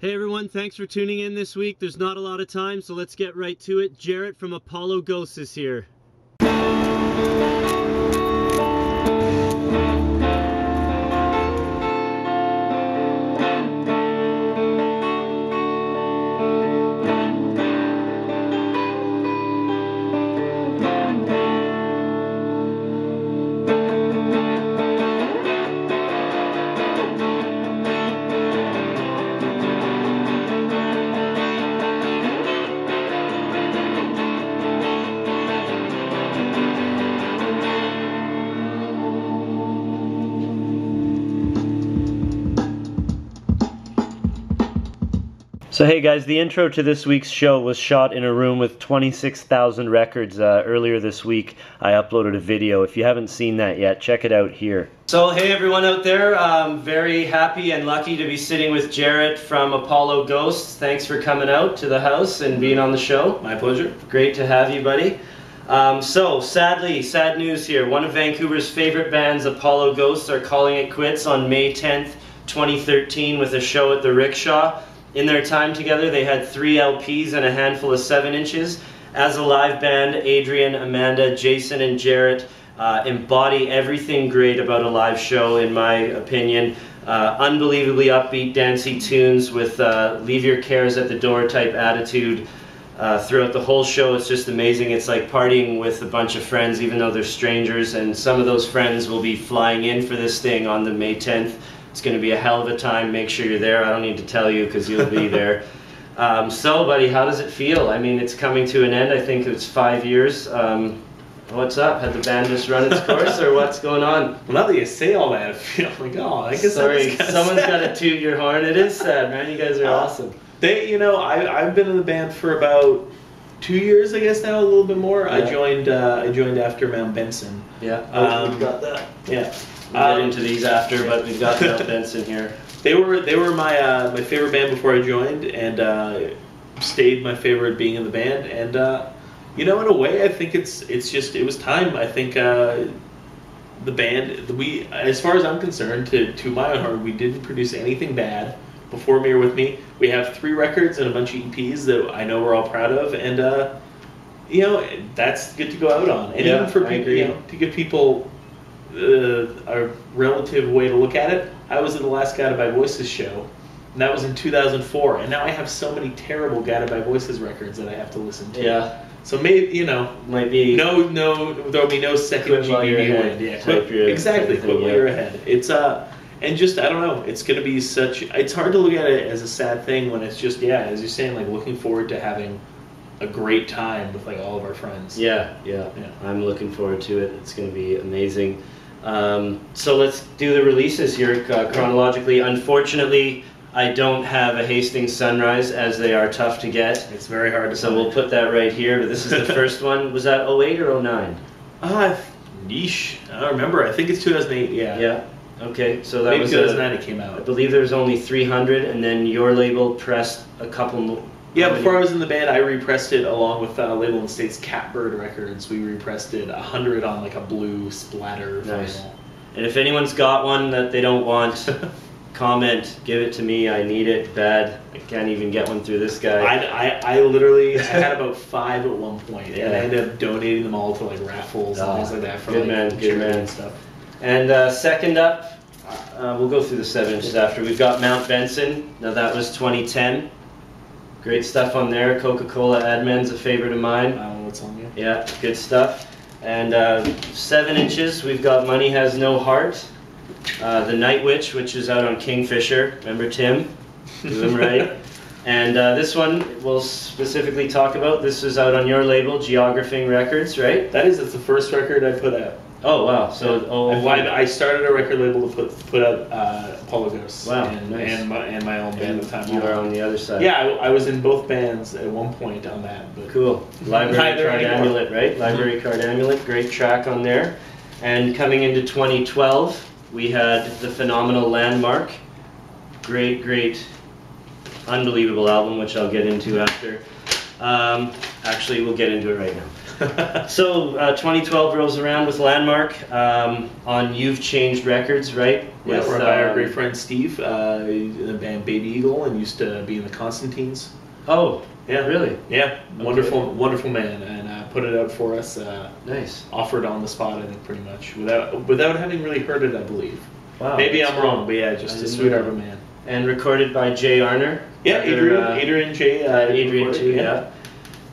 Hey everyone, thanks for tuning in this week. There's not a lot of time, so let's get right to it. Jarrett from Apollo Ghosts is here. So hey guys, the intro to this week's show was shot in a room with 26,000 records earlier this week. I uploaded a video. If you haven't seen that yet, check it out here. So hey everyone out there, I'm very happy and lucky to be sitting with Jarrett from Apollo Ghosts. Thanks for coming out to the house and being on the show. My pleasure. Great to have you, buddy. So sadly, sad news here. One of Vancouver's favorite bands, Apollo Ghosts, are calling it quits on May 10th, 2013 with a show at the Rickshaw. In their time together, they had 3 LPs and a handful of 7-inches. As a live band, Adrian, Amanda, Jason, and Jarrett embody everything great about a live show, in my opinion. Unbelievably upbeat, dancey tunes with leave your cares at the door type attitude. Throughout the whole show, it's just amazing. It's like partying with a bunch of friends, even though they're strangers, and some of those friends will be flying in for this thing on the May 10th. It's going to be a hell of a time. Make sure you're there. I don't need to tell you because you'll be there. So, buddy, how does it feel? I mean, it's coming to an end. I think it's 5 years. What's up? Had the band just run its course, or what's going on? Well, now that you say all that, I feel like, oh, I guess sorry, someone's got to toot your horn. It is sad, man. You guys are awesome. I've been in the band for about 2 years, I guess now, a little bit more. Yeah. I joined after Mount Benson. Yeah. We've got that. Yeah. We'll get into these after, but we've got Mount Benson here. They were my my favorite band before I joined, and stayed my favorite being in the band. And in a way, I think it was time. I think the band, as far as I'm concerned, to my own heart, we didn't produce anything bad. Before Me or With Me, we have 3 records and a bunch of EPs that I know we're all proud of, and that's good to go out on. And yeah, even for people, to give people a relative way to look at it, I was in the last Guided by Voices show, and that was in 2004. And now I have so many terrible Guided by Voices records that I have to listen to. Yeah. So maybe might be there'll be no second GBV win. Yeah, exactly. Quit while you're ahead. It's and just I don't know. It's gonna be such. It's hard to look at it as a sad thing when it's just as you're saying, like looking forward to having a great time with like all of our friends. Yeah. I'm looking forward to it. It's gonna be amazing. So let's do the releases here chronologically. Unfortunately, I don't have a Hastings Sunrise, as they are tough to get. It's very hard to So we'll put that right here, but this is the first one. Was that 08 or 09? Niche. I don't remember. I think it's 2008, Yeah. Okay, so that maybe was 2009 it came out. I believe there was only 300, and then your label pressed a couple more. Yeah, before I was in the band, I repressed it along with Label in the States, Catbird Records. We repressed it 100 on like a blue splatter nice. vinyl. And if anyone's got one that they don't want, comment, give it to me. I need it bad. I can't even get one through this guy. I literally had about 5 at one point, and I ended up donating them all to like raffles and things like that for good man and stuff. And second up, we'll go through the 7-inches after. We've got Mount Benson. Now that was 2010. Great stuff on there. Coca-Cola Adman's a favorite of mine. I don't know what's on you. Yeah, good stuff. And 7-inches, we've got Money Has No Heart. The Night Witch, which is out on Kingfisher. Remember Tim? Do him right. And this one we'll specifically talk about. This is out on your label, Geographing Records, right? It's the first record I put out. Oh wow! So I started a record label to put out Apollo Ghosts. Wow, and, nice. and my own band at the time. You were on the other side. Yeah, I was in both bands at one point on that. But cool. Library Card Amulet, right? Library Card Amulet, great track on there. And coming into 2012, we had the phenomenal Landmark. Great, unbelievable album, which I'll get into after. Actually, we'll get into it right now. So 2012 rolls around with Landmark on You've Changed Records, right? Yeah, With, run by our great friend Steve in the band Baby Eagle, and used to be in the Constantines. Oh, Yeah, really? Yeah, Okay. wonderful man, and put it out for us. Nice. Offered on the spot, I think, pretty much without having really heard it, I believe. Wow. Maybe that's I'm cool. wrong, but yeah, just I a didn't sweetheart know of a that. man. And recorded by Jay Arner. Yeah, Adrian J. Adrian too, yeah.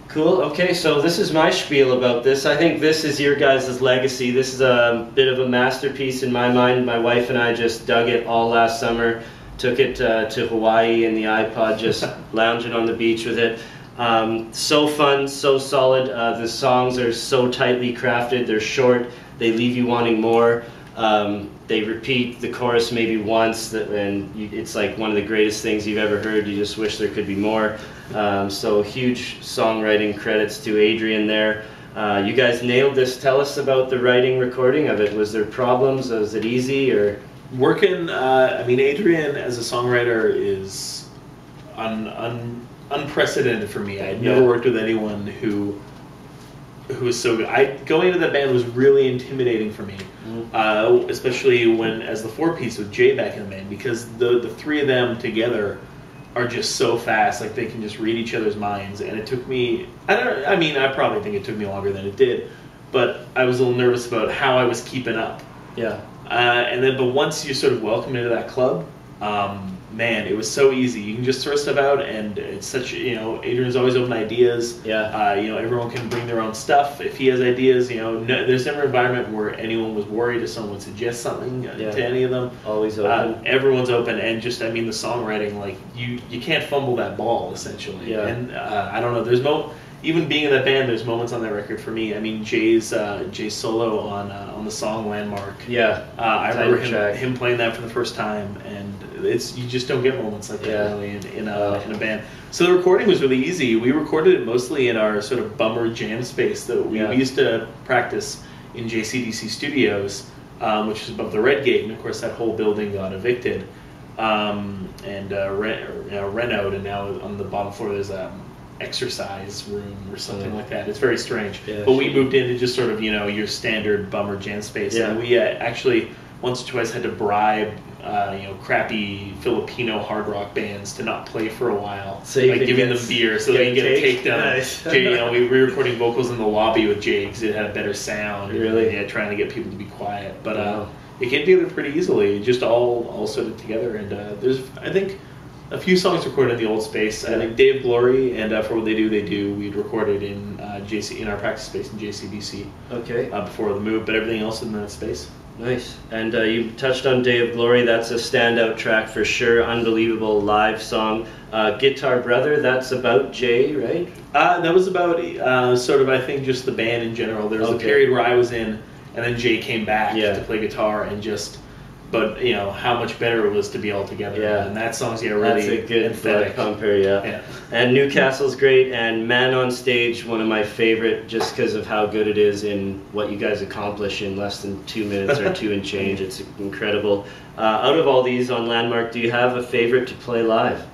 Cool. Okay, so this is my spiel about this. I think this is your guys' legacy. This is a bit of a masterpiece in my mind. My wife and I just dug it all last summer. Took it to Hawaii in the iPod, just lounging on the beach with it. So fun, so solid. The songs are so tightly crafted. They're short. They leave you wanting more. They repeat the chorus maybe once, and it's like one of the greatest things you've ever heard. You just wish there could be more. So huge songwriting credits to Adrian there. You guys nailed this. Tell us about the writing, recording of it. Was there problems? Was it easy or? Working, I mean, Adrian as a songwriter is unprecedented for me. I had never worked with anyone who was so good. Going into that band was really intimidating for me, especially when as the four-piece with Jay back in the band, because the three of them together are just so fast. Like they can just read each other's minds, and it took me. I probably think it took me longer than it did, but I was a little nervous about how I was keeping up. Yeah. But once you're sort of welcomed into that club, man, it was so easy. You can just throw stuff out, and it's such, Adrian's always open ideas. Yeah. Everyone can bring their own stuff. If he has ideas, there's never an environment where anyone was worried if someone would suggest something to any of them. Always open. Everyone's open, and just, the songwriting, like, you can't fumble that ball, essentially. Yeah. And I don't know, even being in that band, there's moments on that record for me. I mean, Jay's solo on the song Landmark. Yeah. I remember him playing that for the first time, and you just don't get moments like that really in a band. So the recording was really easy. We recorded it mostly in our sort of bummer jam space that we used to practice in JCDC Studios, which is above the Red Gate, and of course that whole building got evicted and renoed, and now on the bottom floor there's a exercise room or something like that. It's very strange. But we moved into just sort of, your standard bummer jam space. And we actually once or twice had to bribe, crappy Filipino hard rock bands to not play for a while. So giving them beer so they can get a takedown. Nice. Jay, we were recording vocals in the lobby with Jay because it had a better sound. Really? And, trying to get people to be quiet. But it came together pretty easily. Just all sort of together. And there's, I think, a few songs recorded in the old space. I think Day of Glory and For What They Do, we'd recorded in in our practice space in JCBC. Okay. Before the move, but everything else in that space. Nice. And you touched on Day of Glory. That's a standout track for sure. Unbelievable live song. Guitar Brother, that's about Jay, right? That was about sort of, I think, just the band in general. There was a period where I was in, and then Jay came back to play guitar, and just... But how much better it was to be all together. Yeah, and that song's really. That's a good blood pumper. Yeah. And Newcastle's great, and Man on Stage, one of my favorite, just because of how good it is in what you guys accomplish in less than 2 minutes or 2 and change. It's incredible. Out of all these on Landmark, do you have a favorite to play live?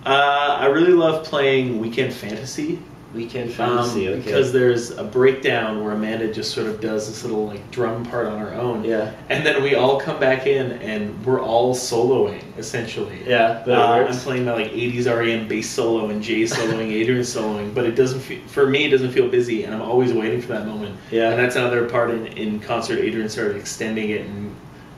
I really love playing Weekend Fantasy. Weekend Fantasy, okay. Because there's a breakdown where Amanda just sort of does this little drum part on her own. Yeah. And then we all come back in and we're all soloing, essentially. Yeah, but I'm playing my 80s REM bass solo and Jay soloing, Adrian soloing, but it doesn't for me it doesn't feel busy, and I'm always waiting for that moment. Yeah. And that's another part in concert. Adrian started extending it and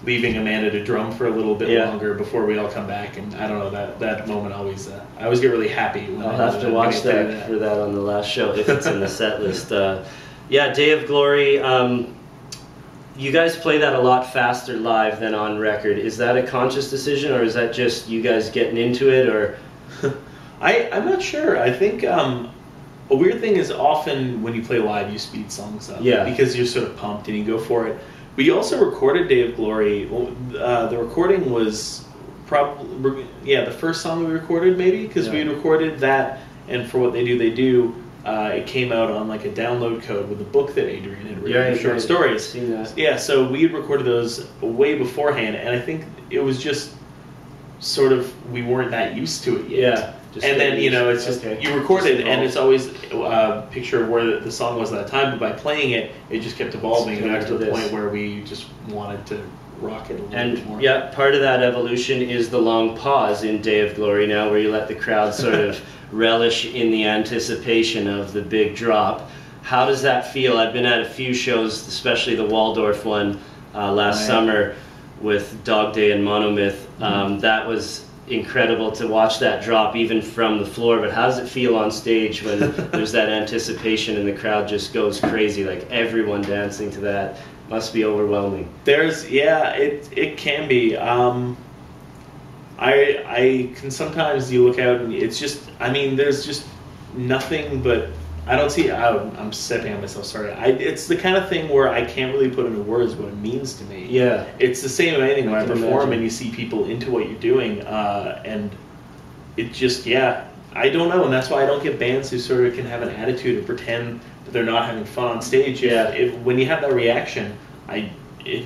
leaving Amanda to drum for a little bit longer before we all come back, and I don't know, that moment always I always get really happy when I'll have to watch that for that on the last show if it's in the set list. Day of Glory, you guys play that a lot faster live than on record. Is that a conscious decision, or is that just you guys getting into it, or? I'm not sure. I think a weird thing is often when you play live you speed songs up because you're sort of pumped and you go for it. We also recorded Day of Glory. The recording was probably the first song we recorded, maybe, because we had recorded that, and For What They Do, it came out on a download code with a book that Adrian had written, short stories. Seen that. Yeah, so we had recorded those way beforehand, and I think it was just sort of we weren't that used to it yet. Yeah. And then it's just you record it, and it's always a picture of where the song was at that time. But by playing it, it just kept evolving back to the point where we just wanted to rock it a little bit more. Yeah, part of that evolution is the long pause in Day of Glory now, where you let the crowd sort of relish in the anticipation of the big drop. How does that feel? I've been at a few shows, especially the Waldorf one last summer with Dog Day and Monomyth. That was incredible to watch that drop even from the floor, but how does it feel on stage when there's that anticipation and the crowd just goes crazy, like everyone dancing to that? Must be overwhelming. It can be. I can sometimes you look out and it's just, there's just nothing but, I don't see, I'm stepping on myself, sorry. It's the kind of thing where I can't really put into words what it means to me. Yeah. It's the same thing when I perform and you see people into what you're doing, and it just, I don't know, and that's why I don't get bands who sort of can have an attitude and pretend that they're not having fun on stage. When you have that reaction,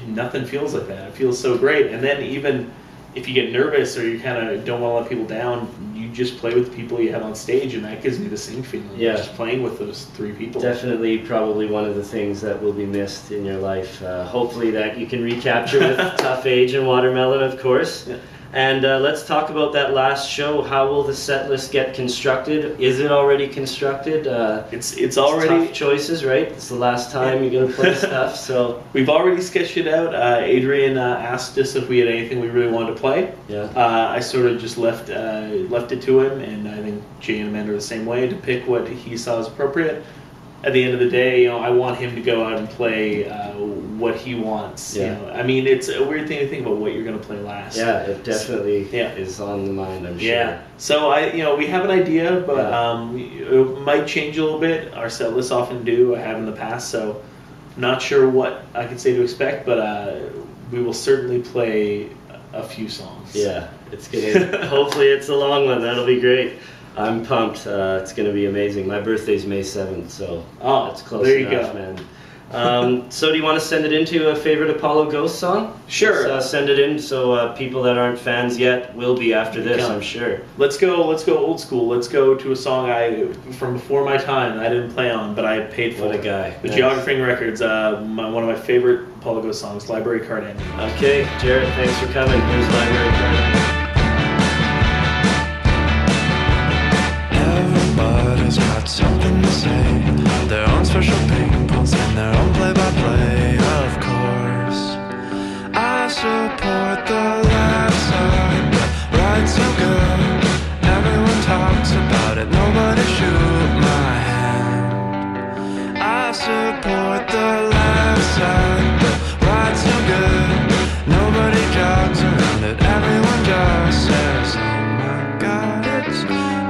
nothing feels like that. It feels so great. And then even if you get nervous or you kind of don't want to let people down, you just play with the people you have on stage, and that gives me the same feeling. Yeah. Just playing with those three people. Definitely probably one of the things that will be missed in your life. Hopefully that you can recapture with Tough Age and Watermelon, of course. Yeah. And let's talk about that last show. How will the set list get constructed? Is it already constructed? It's already tough choices, right? It's the last time you're going to play stuff. So we've already sketched it out. Adrian asked us if we had anything we really wanted to play. Yeah. I sort of just left it to him, and I think Jay and Amanda are the same way, to pick what he saw as appropriate. At the end of the day, I want him to go out and play what he wants. Yeah. It's a weird thing to think about what you're going to play last. Yeah, it definitely is on the mind, I'm sure. Yeah. So we have an idea, but it might change a little bit. Our set lists often do. I have in the past, so not sure what I can say to expect, but we will certainly play a few songs. Yeah, it's gonna. Hopefully, it's a long one. That'll be great. I'm pumped. It's going to be amazing. My birthday's May 7th, so it's close there enough, you go. Man. So do you want to send it into a favorite Apollo Ghost song? Sure. Let's, send it in so people that aren't fans yet will be after this, I'm sure. Let's go old school. Let's go to a song from before my time that I didn't play on, but I paid for. What a guy. The Geographing Records, one of my favorite Apollo Ghost songs, Library Card Ending. Okay, Jarrett, thanks for coming. Here's Library Card Ending. Everybody's got something to say, their own special peoples and their own play-by-play, of course. I support the left side, but right so good. Everyone talks about it, nobody shoot my hand. I support the left side, but right so good. Nobody jogs around it, everyone just says, oh my God, it's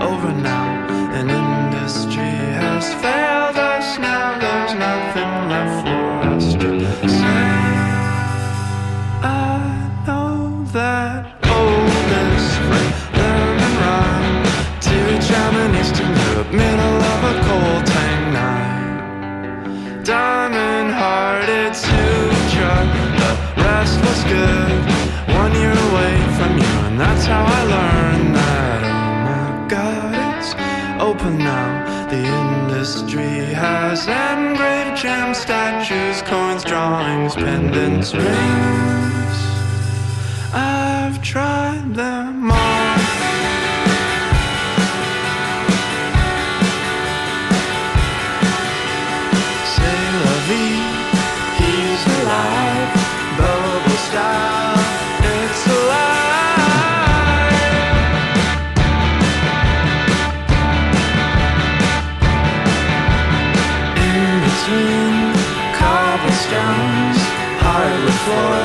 over now. An industry has failed us now. There's nothing left for us to say. I know that old is free, lemon rhyme to German, Eastern Europe, middle of a cold tank night. Diamond-hearted suture, the rest was good. 1 year away from you, and that's how I learned that. Oh my God, it's open now. The industry has engraved gem statues, coins, drawings, pendants, rings. I've tried them all. C'est la vie, he's alive. Bubble style, it's alive. Cobblestones, hardwood floor,